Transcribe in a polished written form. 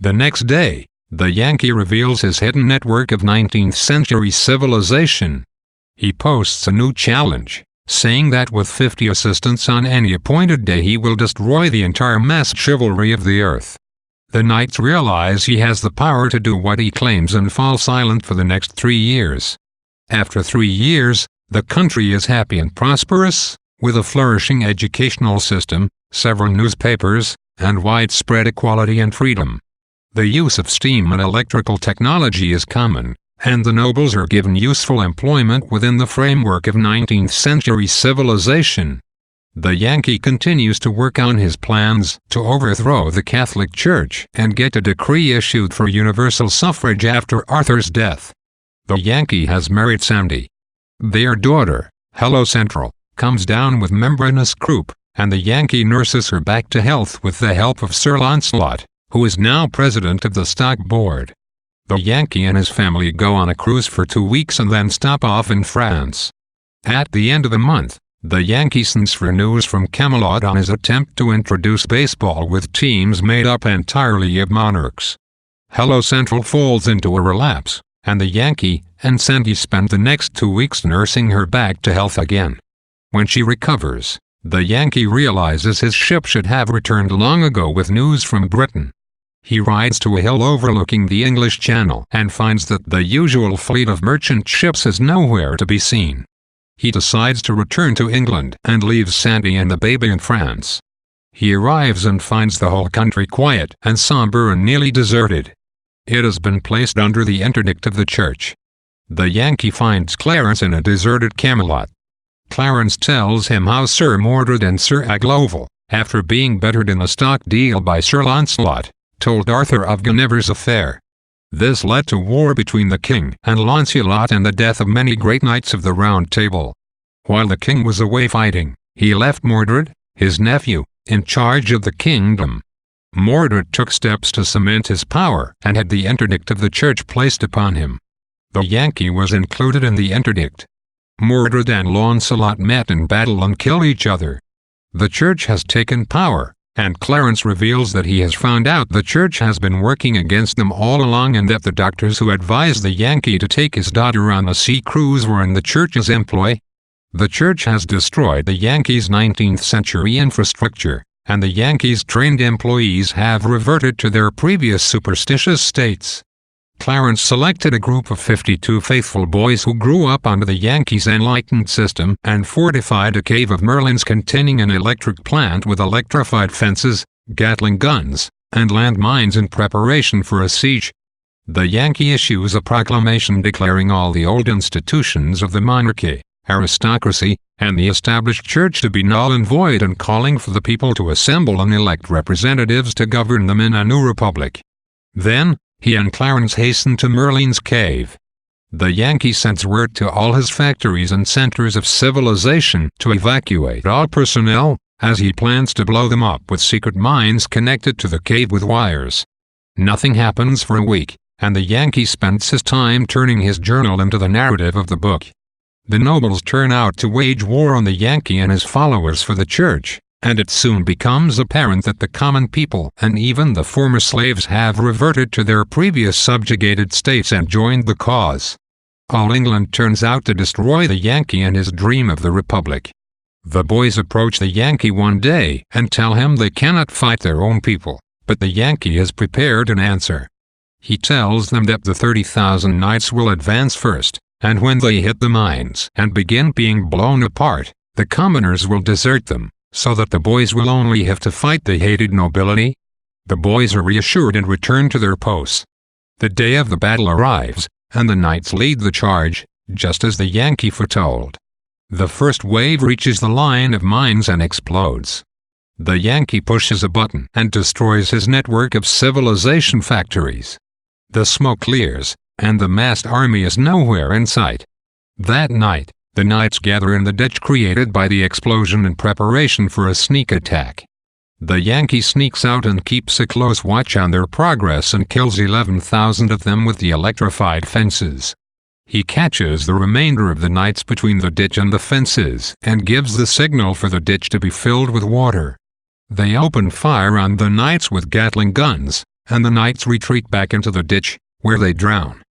The next day, the Yankee reveals his hidden network of 19th-century civilization. He posts a new challenge, saying that with 50 assistants on any appointed day he will destroy the entire masked chivalry of the earth. The knights realize he has the power to do what he claims and fall silent for the next 3 years. After 3 years, the country is happy and prosperous, with a flourishing educational system, several newspapers, and widespread equality and freedom. The use of steam and electrical technology is common, and the nobles are given useful employment within the framework of 19th-century civilization. The Yankee continues to work on his plans to overthrow the Catholic Church and get a decree issued for universal suffrage after Arthur's death. The Yankee has married Sandy. Their daughter, Hello Central, comes down with membranous croup, and the Yankee nurses her back to health with the help of Sir Lancelot, who is now president of the stock board. The Yankee and his family go on a cruise for 2 weeks and then stop off in France. At the end of the month, the Yankee sends for news from Camelot on his attempt to introduce baseball with teams made up entirely of monarchs. Hello Central falls into a relapse, and the Yankee and Sandy spend the next 2 weeks nursing her back to health again. When she recovers, the Yankee realizes his ship should have returned long ago with news from Britain. He rides to a hill overlooking the English Channel and finds that the usual fleet of merchant ships is nowhere to be seen. He decides to return to England and leaves Sandy and the baby in France. He arrives and finds the whole country quiet and somber and nearly deserted. It has been placed under the interdict of the church. The Yankee finds Clarence in a deserted Camelot. Clarence tells him how Sir Mordred and Sir Aglovale, after being bettered in a stock deal by Sir Lancelot, told Arthur of Guinevere's affair. This led to war between the king and Lancelot and the death of many great knights of the Round Table. While the king was away fighting, he left Mordred, his nephew, in charge of the kingdom. Mordred took steps to cement his power and had the interdict of the church placed upon him. The Yankee was included in the interdict. Mordred and Lancelot met in battle and killed each other. The church has taken power, and Clarence reveals that he has found out the church has been working against them all along and that the doctors who advised the Yankee to take his daughter on a sea cruise were in the church's employ. The church has destroyed the Yankees' 19th-century infrastructure, and the Yankees' trained employees have reverted to their previous superstitious states. Clarence selected a group of 52 faithful boys who grew up under the Yankees' enlightened system and fortified a cave of Merlins containing an electric plant with electrified fences, Gatling guns, and landmines in preparation for a siege. The Yankee issues a proclamation declaring all the old institutions of the monarchy, aristocracy, and the established church to be null and void and calling for the people to assemble and elect representatives to govern them in a new republic. Then, he and Clarence hasten to Merlin's cave. The Yankee sends word to all his factories and centers of civilization to evacuate all personnel, as he plans to blow them up with secret mines connected to the cave with wires. Nothing happens for a week, and the Yankee spends his time turning his journal into the narrative of the book. The nobles turn out to wage war on the Yankee and his followers for the church, and it soon becomes apparent that the common people and even the former slaves have reverted to their previous subjugated states and joined the cause. All England turns out to destroy the Yankee and his dream of the Republic. The boys approach the Yankee one day and tell him they cannot fight their own people, but the Yankee has prepared an answer. He tells them that the 30,000 knights will advance first, and when they hit the mines and begin being blown apart, the commoners will desert them, so that the boys will only have to fight the hated nobility. The boys are reassured and return to their posts. The day of the battle arrives, and the knights lead the charge, just as the Yankee foretold. The first wave reaches the line of mines and explodes. The Yankee pushes a button and destroys his network of civilization factories. The smoke clears, and the massed army is nowhere in sight. That night, the knights gather in the ditch created by the explosion in preparation for a sneak attack. The Yankee sneaks out and keeps a close watch on their progress and kills 11,000 of them with the electrified fences. He catches the remainder of the knights between the ditch and the fences and gives the signal for the ditch to be filled with water. They open fire on the knights with Gatling guns, and the knights retreat back into the ditch, where they drown.